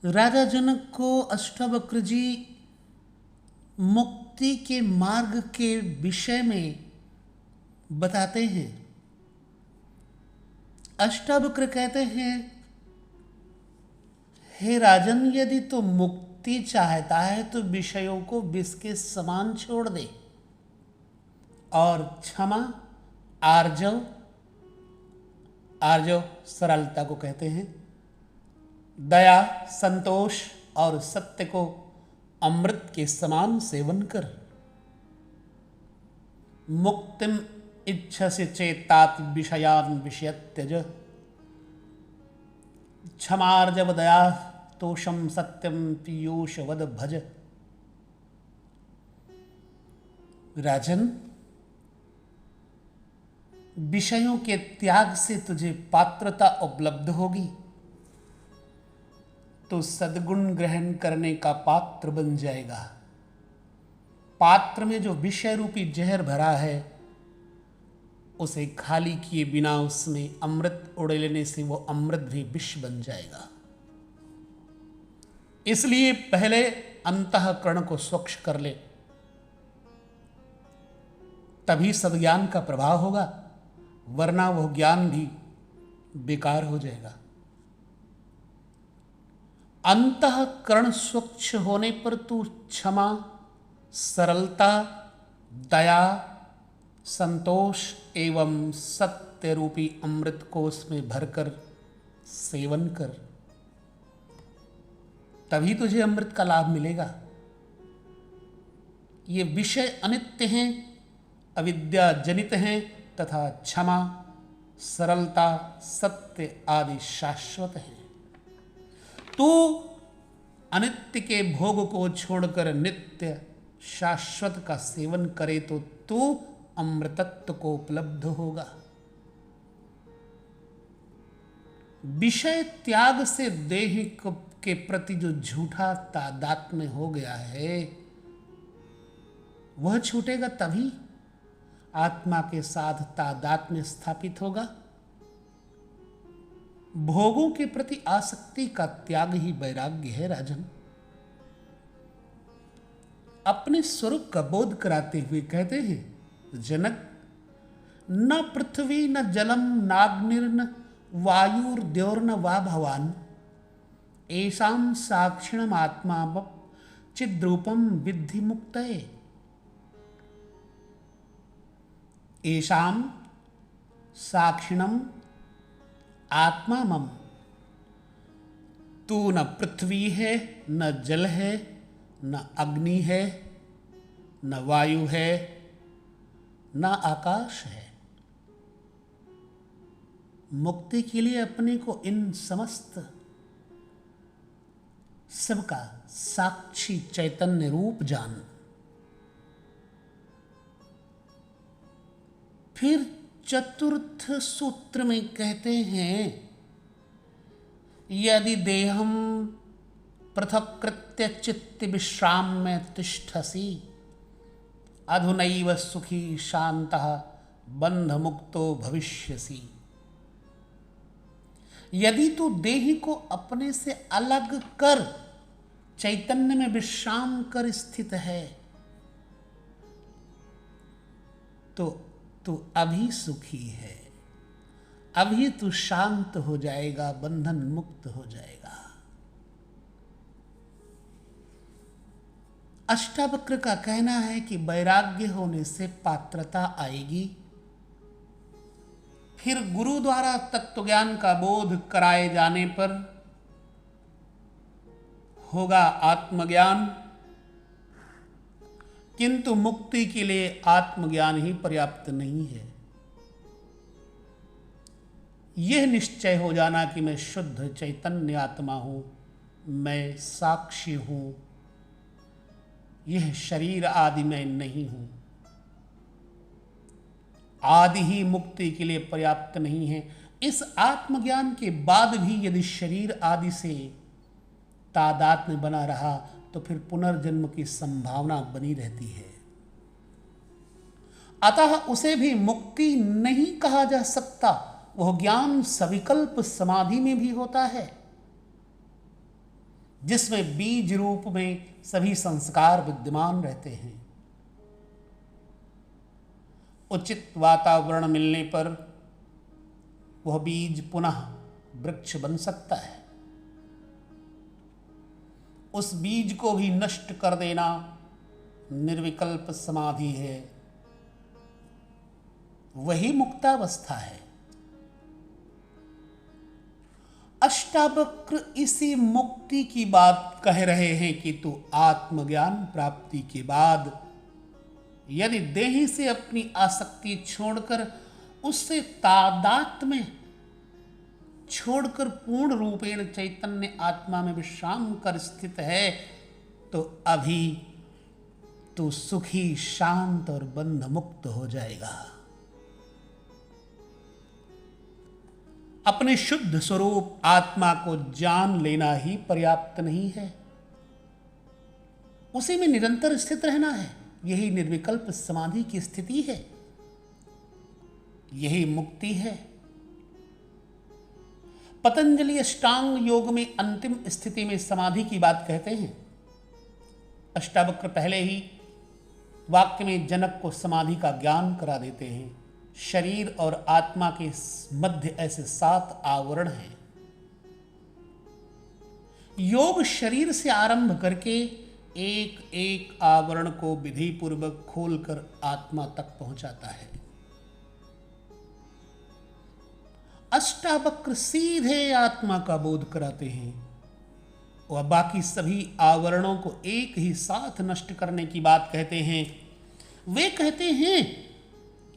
राजा जनक को अष्टावक्र जी मुक्ति के मार्ग के विषय में बताते हैं। अष्टावक्र कहते हैं, हे राजन, यदि तू मुक्ति चाहता है तो विषयों को विष के समान छोड़ दे और क्षमा, आर्जव, आर्जव सरलता को कहते हैं, दया, संतोष और सत्य को अमृत के समान सेवन कर। मुक्तिम इच्छसि चेतात विषयान विषयत्यज, क्षमार्जव दया तोषम सत्यम पीयूषवद भज। राजन, विषयों के त्याग से तुझे पात्रता उपलब्ध होगी तो सद्गुण ग्रहण करने का पात्र बन जाएगा। पात्र में जो विषय रूपी जहर भरा है उसे खाली किए बिना उसमें अमृत उड़ेलने से वो अमृत भी विष बन जाएगा। इसलिए पहले अंतःकरण को स्वच्छ कर ले, तभी सद्ज्ञान का प्रभाव होगा, वरना वह ज्ञान भी बेकार हो जाएगा। अंतःकरण स्वच्छ होने पर तू क्षमा, सरलता, दया, संतोष एवं सत्य रूपी अमृत को उसमें भरकर सेवन कर, तभी तुझे अमृत का लाभ मिलेगा। ये विषय अनित्य हैं, अविद्या जनित हैं तथा क्षमा, सरलता, सत्य आदि शाश्वत हैं। तू अनित्य के भोग को छोड़कर नित्य शाश्वत का सेवन करे तो तू अमृतत्व को उपलब्ध होगा। विषय त्याग से देह के प्रति जो झूठा तादात्म्य हो गया है वह छूटेगा, तभी आत्मा के साथ तादात्म्य स्थापित होगा। भोगों के प्रति आसक्ति का त्याग ही वैराग्य है। राजन, अपने स्वरूप का बोध कराते हुए कहते हैं, जनक, न पृथ्वी न जलम नाग्निर्न वायुर्द्योर्न वा भवान, एषां साक्षिणम आत्मा चिद्रूपम विद्धि मुक्तये। एषां साक्षिणम आत्मा मम, तू न पृथ्वी है, न जल है, न अग्नि है, न वायु है, न आकाश है। मुक्ति के लिए अपने को इन समस्त सबका साक्षी चैतन्य रूप जान। फिर चतुर्थ सूत्र में कहते हैं, यदि देहम पृथक्कृत्य चित्त विश्राम्य तिष्ठसि, अधुनैव सुखी शान्तः बंध मुक्तो भविष्यसि। यदि तू देह को अपने से अलग कर चैतन्य में विश्राम कर स्थित है तो तू अभी सुखी है, अभी तू शांत हो जाएगा, बंधन मुक्त हो जाएगा। अष्टावक्र का कहना है कि वैराग्य होने से पात्रता आएगी, फिर गुरु द्वारा तत्व ज्ञान का बोध कराए जाने पर होगा आत्मज्ञान, किंतु मुक्ति के लिए आत्मज्ञान ही पर्याप्त नहीं है। यह निश्चय हो जाना कि मैं शुद्ध चैतन्य आत्मा हूं, मैं साक्षी हूं, यह शरीर आदि मैं नहीं हूं, आदि ही मुक्ति के लिए पर्याप्त नहीं है। इस आत्मज्ञान के बाद भी यदि शरीर आदि से तादात्म्य बना रहा तो फिर पुनर्जन्म की संभावना बनी रहती है। अतः उसे भी मुक्ति नहीं कहा जा सकता। वह ज्ञान सविकल्प समाधि में भी होता है। जिसमें बीज रूप में सभी संस्कार विद्यमान रहते हैं। उचित वातावरण मिलने पर वह बीज पुनः वृक्ष बन सकता है। उस बीज को भी नष्ट कर देना निर्विकल्प समाधि है, वही मुक्तावस्था है। अष्टावक्र इसी मुक्ति की बात कह रहे हैं कि तू आत्मज्ञान प्राप्ति के बाद यदि देही से अपनी आसक्ति छोड़कर उससे तादात्म्य में छोड़कर पूर्ण रूपेण चैतन्य आत्मा में विश्राम कर स्थित है, तो अभी तू सुखी, शांत और बंध मुक्त हो जाएगा। अपने शुद्ध स्वरूप आत्मा को जान लेना ही पर्याप्त नहीं है, उसी में निरंतर स्थित रहना है। यही निर्विकल्प समाधि की स्थिति है, यही मुक्ति है। पतंजलि अष्टांग योग में अंतिम स्थिति में समाधि की बात कहते हैं। अष्टावक्र पहले ही वाक्य में जनक को समाधि का ज्ञान करा देते हैं। शरीर और आत्मा के मध्य ऐसे 7 आवरण हैं। योग शरीर से आरंभ करके एक एक आवरण को विधि पूर्वक खोलकर आत्मा तक पहुंचाता है। अष्टावक्र सीधे आत्मा का बोध कराते हैं और बाकी सभी आवरणों को एक ही साथ नष्ट करने की बात कहते हैं। वे कहते हैं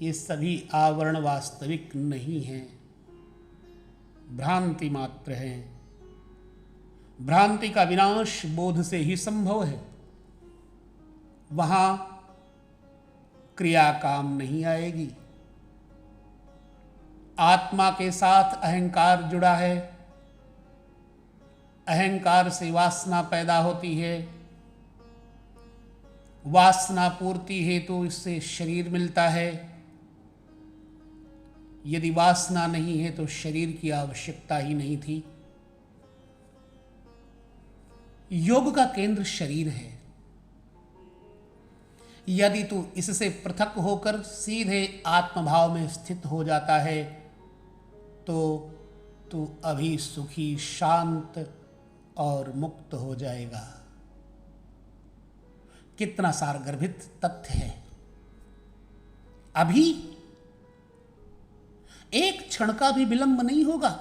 ये सभी आवरण वास्तविक नहीं हैं, भ्रांति मात्र है। भ्रांति का विनाश बोध से ही संभव है, वहां क्रिया काम नहीं आएगी। आत्मा के साथ अहंकार जुड़ा है, अहंकार से वासना पैदा होती है, वासना पूर्ति हेतु इससे शरीर मिलता है। यदि वासना नहीं है तो शरीर की आवश्यकता ही नहीं थी। योग का केंद्र शरीर है। यदि तू इससे पृथक होकर सीधे आत्मभाव में स्थित हो जाता है तो तू अभी सुखी, शांत और मुक्त हो जाएगा। कितना सारगर्भित तथ्य है। अभी एक क्षण का भी विलंब नहीं होगा।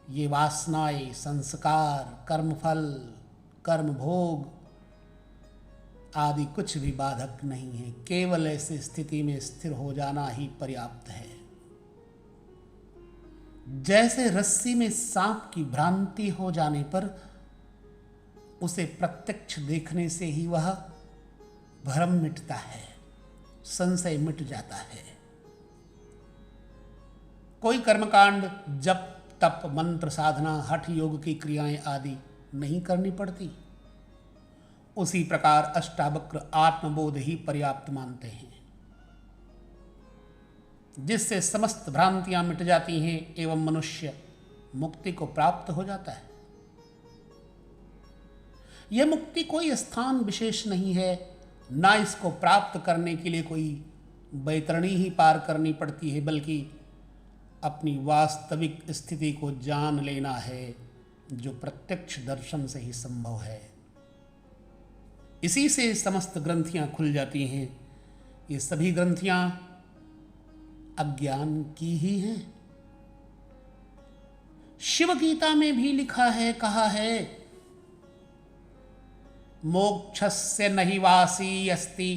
ये वासनाएं, संस्कार, कर्मफल, कर्म भोग आदि कुछ भी बाधक नहीं है। केवल ऐसी स्थिति में स्थिर हो जाना ही पर्याप्त है। जैसे रस्सी में सांप की भ्रांति हो जाने पर उसे प्रत्यक्ष देखने से ही वह भ्रम मिटता है, संशय मिट जाता है। कोई कर्मकांड, जप, तप, मंत्र साधना, हठ योग की क्रियाएं आदि नहीं करनी पड़ती। उसी प्रकार अष्टावक्र आत्मबोध ही पर्याप्त मानते हैं, जिससे समस्त भ्रांतियां मिट जाती हैं एवं मनुष्य मुक्ति को प्राप्त हो जाता है। यह मुक्ति कोई स्थान विशेष नहीं है, ना इसको प्राप्त करने के लिए कोई बैतरणी ही पार करनी पड़ती है, बल्कि अपनी वास्तविक स्थिति को जान लेना है, जो प्रत्यक्ष दर्शन से ही संभव है। इसी से समस्त ग्रंथियां खुल जाती हैं। ये सभी ग्रंथियां अज्ञान की ही हैं। शिव गीता में भी लिखा है, कहा है, मोक्षस्य नहि वासी अस्ति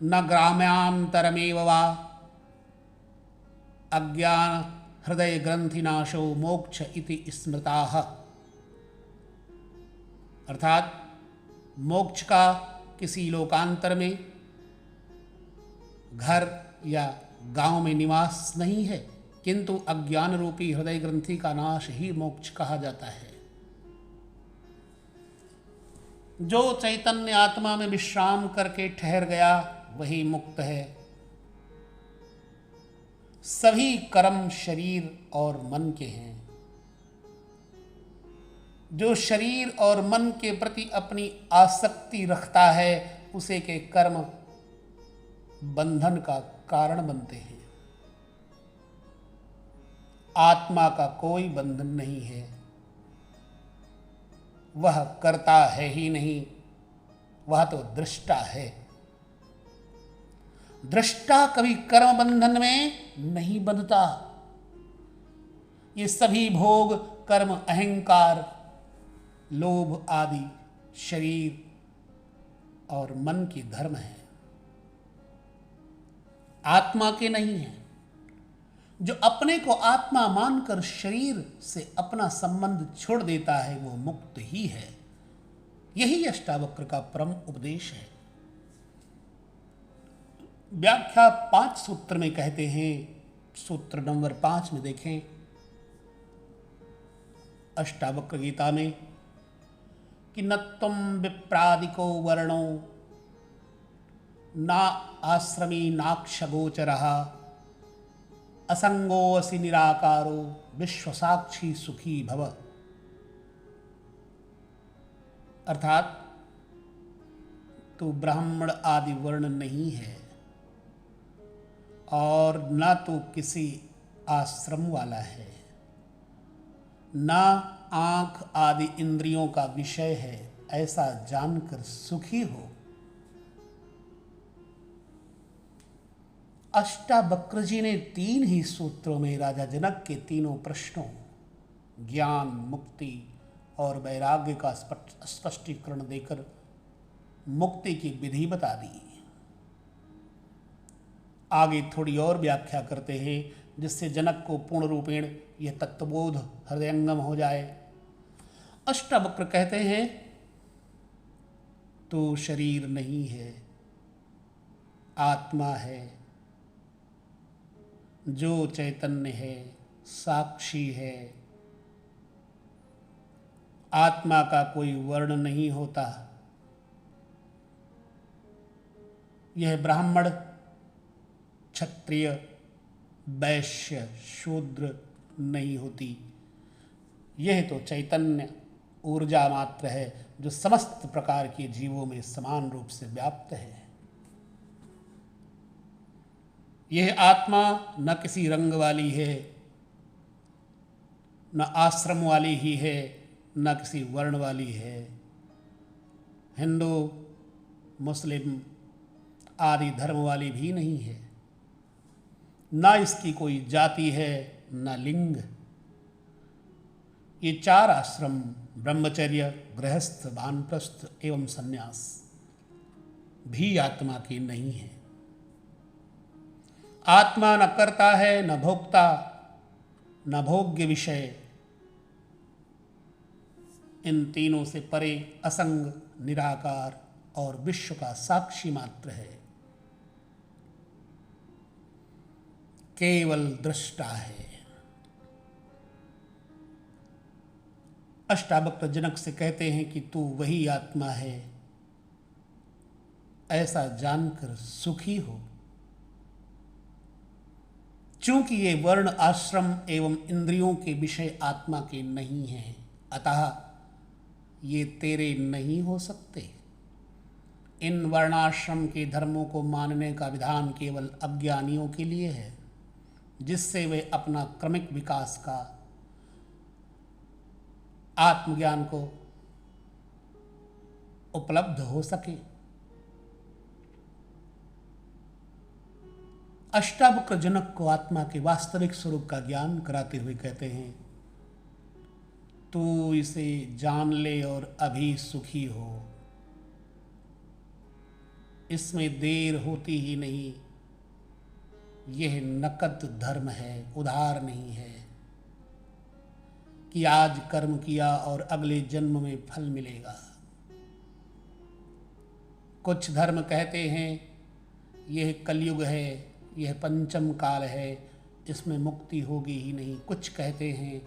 न ग्राम्यांतरमेव वा अज्ञान हृदय ग्रंथिनाशो मोक्ष इति स्मृताः। अर्थात मोक्ष का किसी लोकांतर में, घर या गांव में निवास नहीं है, किंतु अज्ञान रूपी हृदय ग्रंथि का नाश ही मोक्ष कहा जाता है। जो चैतन्य आत्मा में विश्राम करके ठहर गया वही मुक्त है। सभी कर्म शरीर और मन के हैं। जो शरीर और मन के प्रति अपनी आसक्ति रखता है उसे के कर्म बंधन का कारण बनते हैं। आत्मा का कोई बंधन नहीं है, वह करता है ही नहीं, वह तो दृष्टा है। दृष्टा कभी कर्म बंधन में नहीं बंधता। ये सभी भोग, कर्म, अहंकार, लोभ आदि शरीर और मन की धर्म है, आत्मा के नहीं है। जो अपने को आत्मा मानकर शरीर से अपना संबंध छोड़ देता है वो मुक्त ही है। यही अष्टावक्र का परम उपदेश है। व्याख्या 5 सूत्र में कहते हैं, सूत्र नंबर 5 में देखें अष्टावक्र गीता में कि न तुम विप्रादिको वर्णो ना आश्रमी नाक्षगोचरः असंगोऽसि निराकारो विश्वसाक्षी सुखी भव। अर्थात तू ब्राह्मण आदि वर्ण नहीं है और न तो किसी आश्रम वाला है, न आंख आदि इंद्रियों का विषय है, ऐसा जानकर सुखी हो। अष्टावक्र जी ने 3 ही सूत्रों में राजा जनक के तीनों प्रश्नों ज्ञान, मुक्ति और वैराग्य का स्पष्टीकरण देकर मुक्ति की विधि बता दी। आगे थोड़ी और व्याख्या करते हैं जिससे जनक को पूर्ण रूपेण यह तत्वबोध हृदयंगम हो जाए। अष्टावक्र कहते हैं तो शरीर नहीं है, आत्मा है, जो चैतन्य है, साक्षी है। आत्मा का कोई वर्ण नहीं होता। यह ब्राह्मण, क्षत्रिय, वैश्य, शूद्र नहीं होती। यह तो चैतन्य ऊर्जा मात्र है जो समस्त प्रकार के जीवों में समान रूप से व्याप्त है। यह आत्मा न किसी रंग वाली है, न आश्रम वाली ही है, न किसी वर्ण वाली है। हिंदू, मुस्लिम आदि धर्म वाली भी नहीं है, न इसकी कोई जाति है, न लिंग। ये 4 आश्रम ब्रह्मचर्य, गृहस्थ, वानप्रस्थ एवं संन्यास भी आत्मा की नहीं है। आत्मा न करता है, न भोक्ता, न भोग्य विषय। इन तीनों से परे असंग, निराकार और विश्व का साक्षी मात्र है, केवल दृष्टा है। अष्टावक्र जनक से कहते हैं कि तू वही आत्मा है, ऐसा जानकर सुखी हो। चूंकि ये वर्ण, आश्रम एवं इंद्रियों के विषय आत्मा के नहीं हैं, अतः ये तेरे नहीं हो सकते। इन वर्णाश्रम के धर्मों को मानने का विधान केवल अज्ञानियों के लिए है, जिससे वे अपना क्रमिक विकास का, आत्मज्ञान को उपलब्ध हो सके। अष्टावक्र जनक को आत्मा के वास्तविक स्वरूप का ज्ञान कराते हुए कहते हैं, तू इसे जान ले और अभी सुखी हो। इसमें देर होती ही नहीं। यह नकद धर्म है, उधार नहीं है कि आज कर्म किया और अगले जन्म में फल मिलेगा। कुछ धर्म कहते हैं यह कलयुग है, यह पंचम काल है, इसमें मुक्ति होगी ही नहीं। कुछ कहते हैं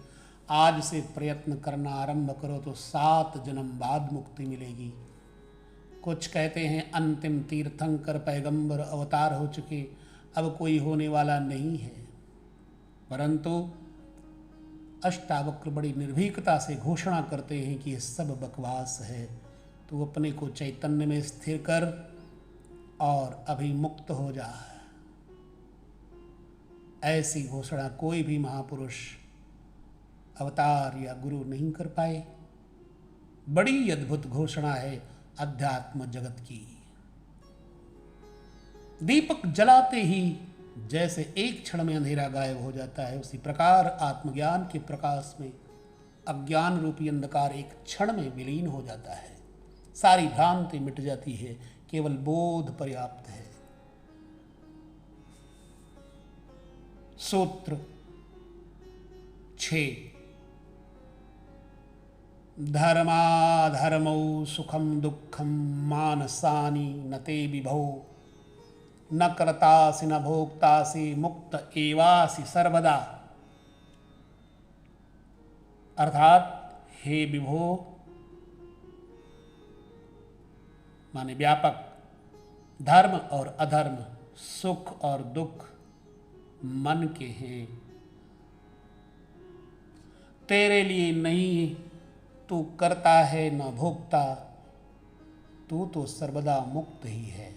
आज से प्रयत्न करना आरंभ करो तो 7 जन्म बाद मुक्ति मिलेगी। कुछ कहते हैं अंतिम तीर्थंकर पैगंबर अवतार हो चुके, अब कोई होने वाला नहीं है। परंतु अष्टावक्र बड़ी निर्भीकता से घोषणा करते हैं कि ये सब बकवास है, तू अपने को चैतन्य में स्थिर कर और अभिमुक्त हो जा। ऐसी घोषणा कोई भी महापुरुष, अवतार या गुरु नहीं कर पाए। बड़ी अद्भुत घोषणा है अध्यात्म जगत की। दीपक जलाते ही जैसे एक क्षण में अंधेरा गायब हो जाता है, उसी प्रकार आत्मज्ञान के प्रकाश में अज्ञान रूपी अंधकार एक क्षण में विलीन हो जाता है। सारी भ्रांति मिट जाती है, केवल बोध पर्याप्त है। सूत्र 6। धर्माधर्मौ सुखम दुखम मानसानि न ते विभो, न कर्तासि न भोक्तासि मुक्त एवासि सर्वदा। अर्थात हे विभो माने व्यापक, धर्म और अधर्म, सुख और दुख मन के हैं, तेरे लिए नहीं। तू करता है न भोगता, तू तो सर्वदा मुक्त ही है।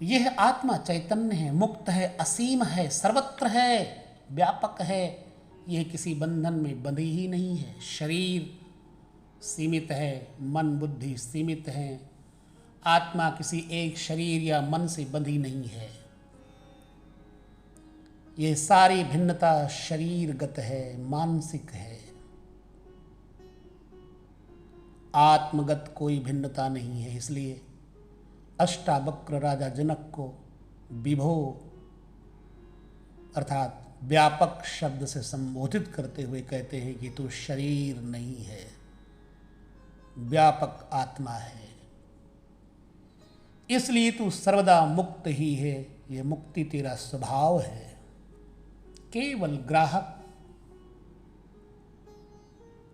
यह आत्मा चैतन्य है, मुक्त है, असीम है, सर्वत्र है, व्यापक है। यह किसी बंधन में बंधी ही नहीं है। शरीर सीमित है, मन बुद्धि सीमित है। आत्मा किसी एक शरीर या मन से बंधी नहीं है। ये सारी भिन्नता शरीरगत है, मानसिक है। आत्मगत कोई भिन्नता नहीं है। इसलिए अष्टावक्र राजा जनक को विभो अर्थात व्यापक शब्द से संबोधित करते हुए कहते हैं कि तू शरीर नहीं है, व्यापक आत्मा है। इसलिए तू सर्वदा मुक्त ही है। यह मुक्ति तेरा स्वभाव है। केवल ग्राहक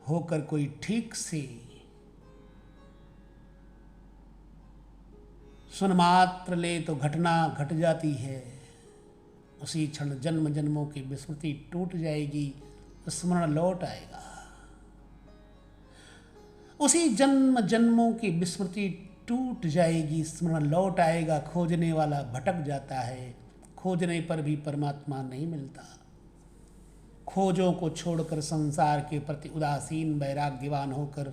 होकर कोई ठीक से सुन मात्र ले तो घटना घट जाती है। उसी क्षण जन्म जन्मों की विस्मृति टूट जाएगी, स्मरण लौट आएगा। उसी जन्म जन्मों की विस्मृति टूट जाएगी, स्मरण लौट आएगा। खोजने वाला भटक जाता है, खोजने पर भी परमात्मा नहीं मिलता। खोजों को छोड़कर संसार के प्रति उदासीन वैराग्यवान होकर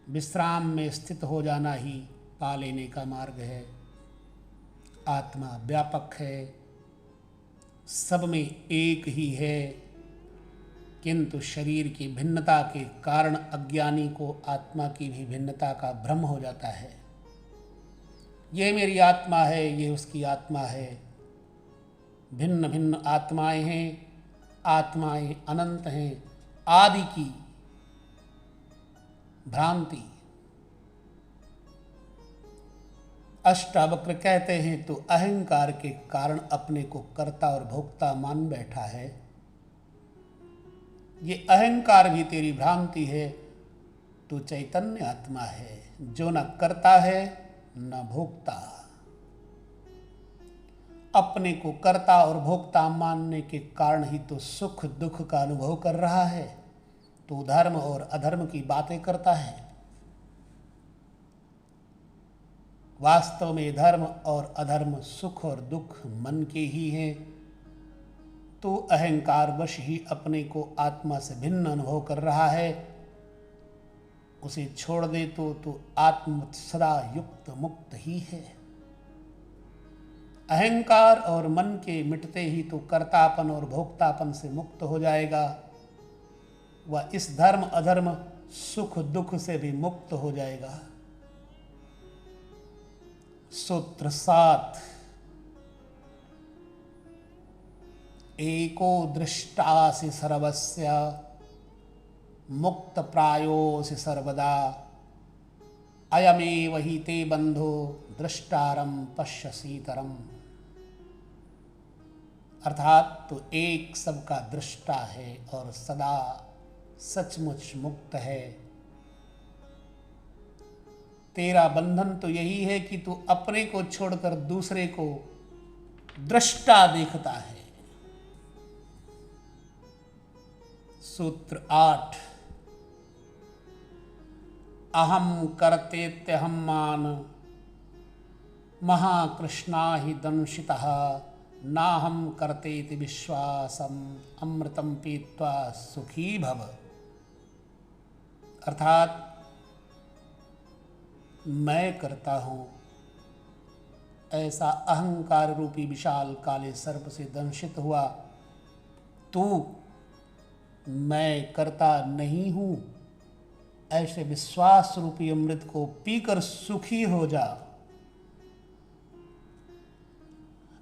विश्राम में स्थित हो जाना ही पा लेने का मार्ग है। आत्मा व्यापक है, सब में एक ही है, किंतु शरीर की भिन्नता के कारण अज्ञानी को आत्मा की भी भिन्नता का भ्रम हो जाता है। ये मेरी आत्मा है, ये उसकी आत्मा है। भिन्न भिन्न आत्माएं हैं, आत्माएं अनंत हैं। आदि की भ्रांति। अष्टावक्र कहते हैं तो अहंकार के कारण अपने को कर्ता और भोक्ता मान बैठा है। ये अहंकार भी तेरी भ्रांति है। तू चैतन्य आत्मा है जो न करता है न भोक्ता। अपने को कर्ता और भोक्ता मानने के कारण ही तो सुख दुख का अनुभव कर रहा है। तो धर्म और अधर्म की बातें करता है। वास्तव में धर्म और अधर्म, सुख और दुख मन के ही हैं। तो अहंकार वश ही अपने को आत्मा से भिन्न अनुभव कर रहा है। उसे छोड़ दे तो आत्म सदा युक्त मुक्त ही है। अहंकार और मन के मिटते ही तो कर्तापन और भोक्तापन से मुक्त हो जाएगा। वह इस धर्म अधर्म सुख दुख से भी मुक्त हो जाएगा। सूत्र 7। एको दृष्टासि सर्वस्य मुक्त प्रायोसि सर्वदा, अयमेव हि ते बंधो दृष्टारम पश्यसीतरम। अर्थात तो एक सबका दृष्टा है और सदा सचमुच मुक्त है। तेरा बंधन तो यही है कि तू अपने को छोड़कर दूसरे को दृष्टा देखता है। सूत्र 8। अहम कर्तेत्यहम मान महाकृष्णा हि दंशितः नाहम कर्तेति विश्वासम अमृतम पीत्वा सुखी भव। अर्थात मैं करता हूँ ऐसा अहंकार रूपी विशाल काले सर्प से दंशित हुआ। तू मैं करता नहीं हूँ ऐसे विश्वास रूपी अमृत को पीकर सुखी हो जा।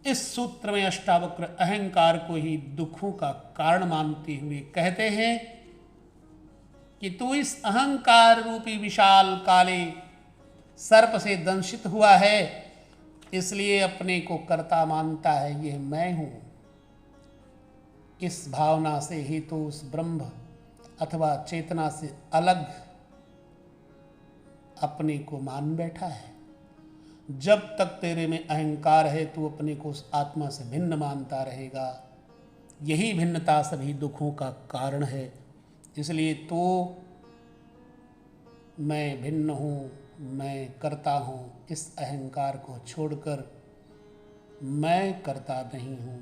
इस सूत्र में अष्टावक्र अहंकार को ही दुखों का कारण मानते हुए कहते हैं कि तू इस अहंकार रूपी विशाल काले सर्प से दंशित हुआ है, इसलिए अपने को कर्ता मानता है, यह मैं हूं। इस भावना से ही तो उस ब्रह्म अथवा चेतना से अलग अपने को मान बैठा है। जब तक तेरे में अहंकार है तू अपने को उस आत्मा से भिन्न मानता रहेगा। यही भिन्नता सभी दुखों का कारण है। इसलिए तो मैं भिन्न हूँ, मैं करता हूँ, इस अहंकार को छोड़कर मैं करता नहीं हूँ।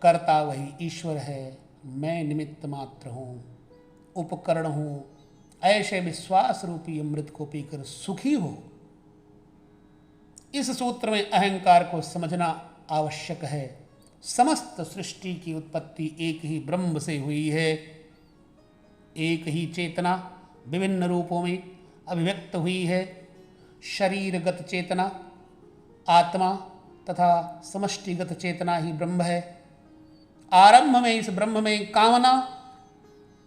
कर्ता वही ईश्वर है, मैं निमित्त मात्र हूँ, उपकरण हूँ। ऐसे विश्वास रूपी अमृत को पीकर सुखी हो। इस सूत्र में अहंकार को समझना आवश्यक है। समस्त सृष्टि की उत्पत्ति एक ही ब्रह्म से हुई है। एक ही चेतना विभिन्न रूपों में अभिव्यक्त हुई है। शरीरगत चेतना आत्मा तथा समष्टिगत चेतना ही ब्रह्म है। आरंभ में इस ब्रह्म में कामना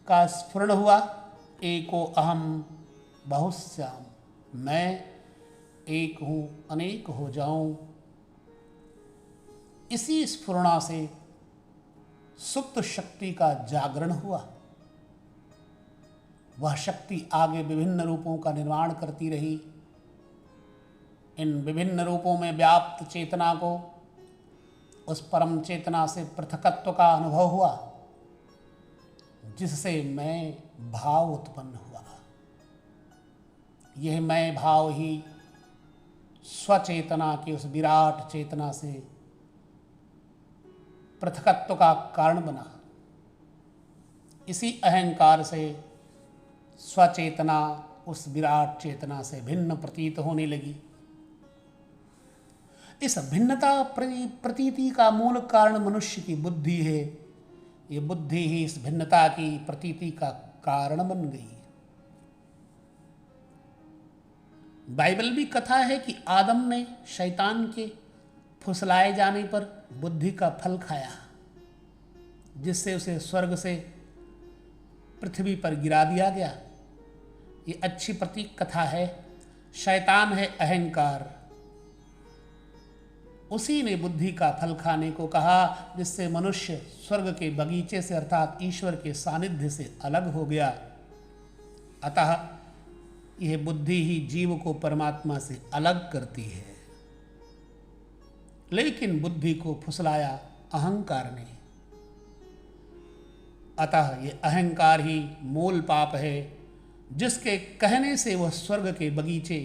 का स्फुरण हुआ, एको अहम बहुश्याम, मैं एक हूँ अनेक हो जाऊं। इसी स्फुरणा से सुप्त शक्ति का जागरण हुआ। वह शक्ति आगे विभिन्न रूपों का निर्माण करती रही। इन विभिन्न रूपों में व्याप्त चेतना को उस परम चेतना से पृथकत्व का अनुभव हुआ, जिससे मैं भाव उत्पन्न हुआ। यह मैं भाव ही स्वचेतना की उस विराट चेतना से पृथकत्व का कारण बना। इसी अहंकार से स्वचेतना उस विराट चेतना से भिन्न प्रतीत होने लगी। इस भिन्नता प्रतीति का मूल कारण मनुष्य की बुद्धि है। ये बुद्धि ही इस भिन्नता की प्रतीति का कारण बन गई। बाइबल भी कथा है कि आदम ने शैतान के फुसलाए जाने पर बुद्धि का फल खाया, जिससे उसे स्वर्ग से पृथ्वी पर गिरा दिया गया। ये अच्छी प्रतीक कथा है। शैतान है अहंकार, उसी ने बुद्धि का फल खाने को कहा, जिससे मनुष्य स्वर्ग के बगीचे से अर्थात ईश्वर के सानिध्य से अलग हो गया। अतः यह बुद्धि ही जीव को परमात्मा से अलग करती है। लेकिन बुद्धि को फुसलाया अहंकार ने। अतः यह अहंकार ही मूल पाप है, जिसके कहने से वह स्वर्ग के बगीचे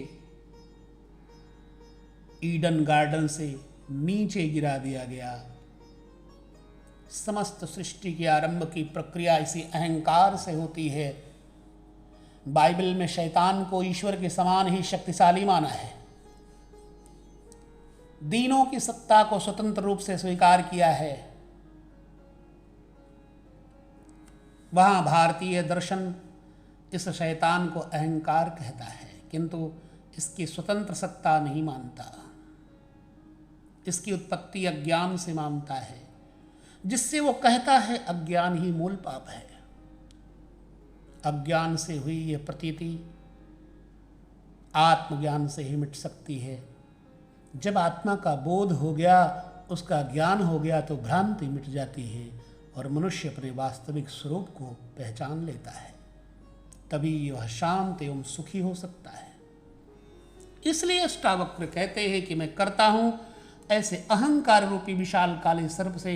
ईडन गार्डन से नीचे गिरा दिया गया। समस्त सृष्टि के आरंभ की प्रक्रिया इसी अहंकार से होती है। बाइबल में शैतान को ईश्वर के समान ही शक्तिशाली माना है। दीनों की सत्ता को स्वतंत्र रूप से स्वीकार किया है। वहां भारतीय दर्शन इस शैतान को अहंकार कहता है, किंतु इसकी स्वतंत्र सत्ता नहीं मानता। इसकी उत्पत्ति अज्ञान से मानता है, जिससे वो कहता है अज्ञान ही मूल पाप है। अज्ञान से हुई यह प्रतीति आत्मज्ञान से ही मिट सकती है। जब आत्मा का बोध हो गया, उसका ज्ञान हो गया, तो भ्रांति मिट जाती है और मनुष्य अपने वास्तविक स्वरूप को पहचान लेता है। तभी वह शांत एवं सुखी हो सकता है। इसलिए अष्टावक्र कहते हैं कि मैं करता हूं, ऐसे अहंकार रूपी विशाल काले सर्प से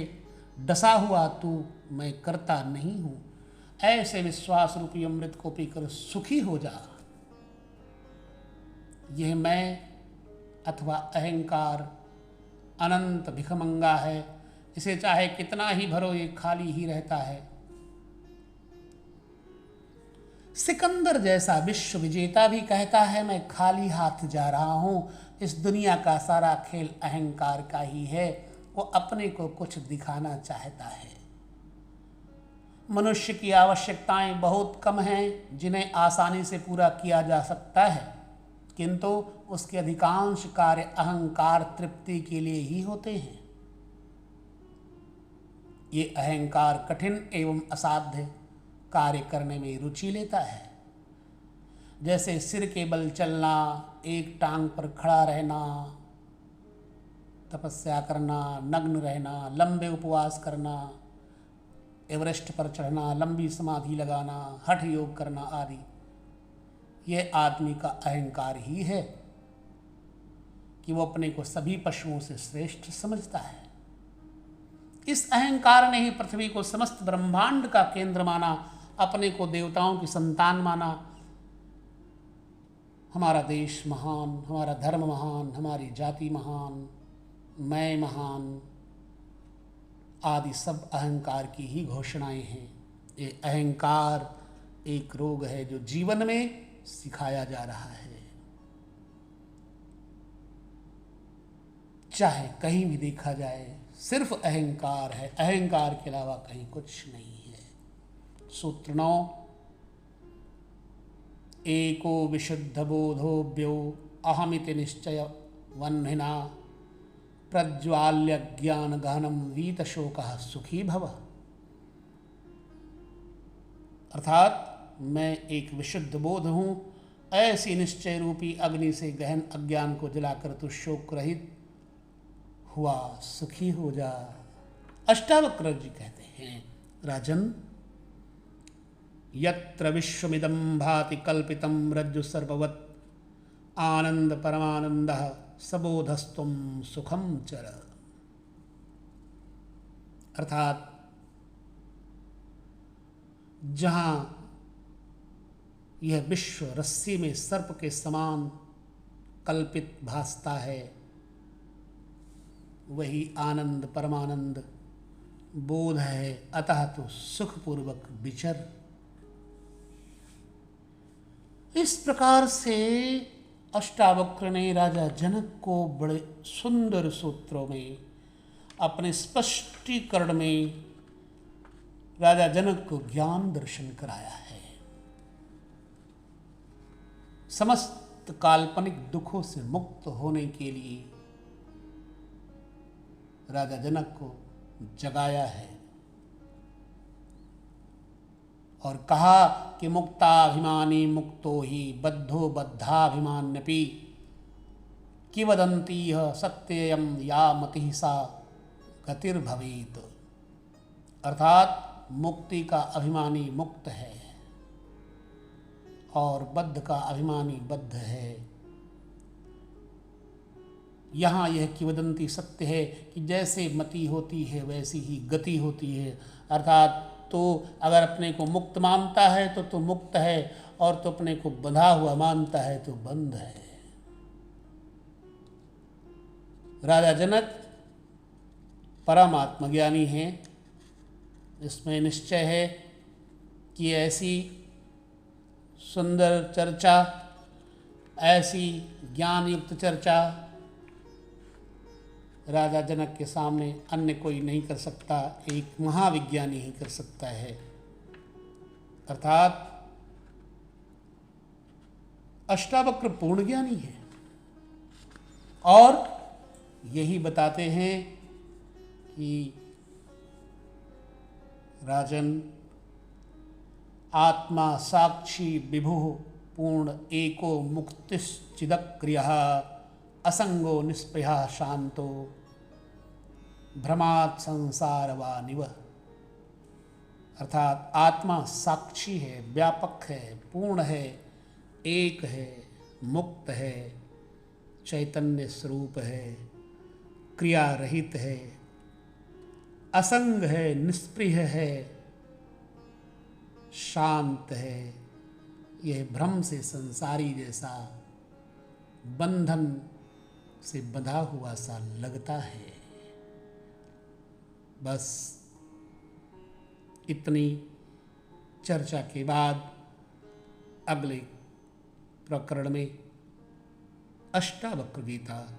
डसा हुआ तू मैं करता नहीं हूं, ऐसे विश्वास रूपी अमृत को पीकर सुखी हो जा। यह मैं अथवा अहंकार अनंत भिखमंगा है, इसे चाहे कितना ही भरो ये खाली ही रहता है। सिकंदर जैसा विश्व विजेता भी कहता है मैं खाली हाथ जा रहा हूं, इस दुनिया का सारा खेल अहंकार का ही है, वो अपने को कुछ दिखाना चाहता है। मनुष्य की आवश्यकताएं बहुत कम हैं जिन्हें आसानी से पूरा किया जा सकता है, किंतु उसके अधिकांश कार्य अहंकार तृप्ति के लिए ही होते हैं। ये अहंकार कठिन एवं असाध्य कार्य करने में रुचि लेता है, जैसे सिर के बल चलना, एक टांग पर खड़ा रहना, तपस्या करना, नग्न रहना, लंबे उपवास करना, एवरेस्ट पर चढ़ना, लंबी समाधि लगाना, हठ योग करना आदि। यह आदमी का अहंकार ही है कि वो अपने को सभी पशुओं से श्रेष्ठ समझता है। इस अहंकार ने ही पृथ्वी को समस्त ब्रह्मांड का केंद्र माना, अपने को देवताओं की संतान माना। हमारा देश महान, हमारा धर्म महान, हमारी जाति महान, मैं महान आदि सब अहंकार की ही घोषणाएं हैं। ये अहंकार एक रोग है जो जीवन में सिखाया जा रहा है। चाहे कहीं भी देखा जाए सिर्फ अहंकार है, अहंकार के अलावा कहीं कुछ नहीं है। सूत्र 9, एको विशुद्ध बोधोभ्यो अहमिति निश्चय वह्निना प्रज्वाल्य ज्ञान गहनम वीत शोकः सुखी भव। अर्थात मैं एक विशुद्ध बोध हूँ, ऐसी निश्चय रूपी अग्नि से गहन अज्ञान को जलाकर तू शोक रहित हुआ सुखी हो जा। अष्टावक्र जी कहते हैं, राजन यत्र विश्वमिदं भाति कल्पितं रज्जु सर्ववत् आनंद परमानंदः सबोधस्तुम सुखम चर। अर्थात जहाँ यह विश्व रस्सी में सर्प के समान कल्पित भासता है, वही आनंद परमानंद बोध है, अतः तो सुखपूर्वक विचर। इस प्रकार से अष्टावक्र ने राजा जनक को बड़े सुंदर सूत्रों में अपने स्पष्टीकरण में राजा जनक को ज्ञान दर्शन कराया है। समस्त काल्पनिक दुखों से मुक्त होने के लिए राजा जनक को जगाया है और कहा कि मुक्ताभिमानी मुक्तो ही बद्धो बद्धाभिमान्यपि किवदन्ति सत्ययम या मति सा गतिर्भवेत। अर्थात मुक्ति का अभिमानी मुक्त है और बद्ध का अभिमानी बद्ध है। यहाँ यह किवदंती सत्य है कि जैसे मति होती है वैसी ही गति होती है। अर्थात तो अगर अपने को मुक्त मानता है तो मुक्त है, और तो अपने को बंधा हुआ मानता है तो बंध है। राजा जनक परम आत्मज्ञानी हैं। इसमें निश्चय है कि ऐसी सुंदर चर्चा, ऐसी ज्ञान युक्त चर्चा राजा जनक के सामने अन्य कोई नहीं कर सकता, एक महाविज्ञानी ही कर सकता है। अर्थात अष्टावक्र पूर्ण ज्ञानी है और यही बताते हैं कि राजन आत्मा साक्षी विभु पूर्ण एको मुक्तिश्चिदक्रियः असंगो निष्पृहा शांतो भ्रमात् संसारवानिव। अर्थात आत्मा साक्षी है, व्यापक है, पूर्ण है, एक है, मुक्त है, चैतन्य स्वरूप है, क्रिया रहित है, असंग है, निष्प्रिय है, शांत है, यह भ्रम से संसारी जैसा बंधन से बंधा हुआ सा लगता है। बस इतनी चर्चा के बाद अगले प्रकरण में अष्टावक्र गीता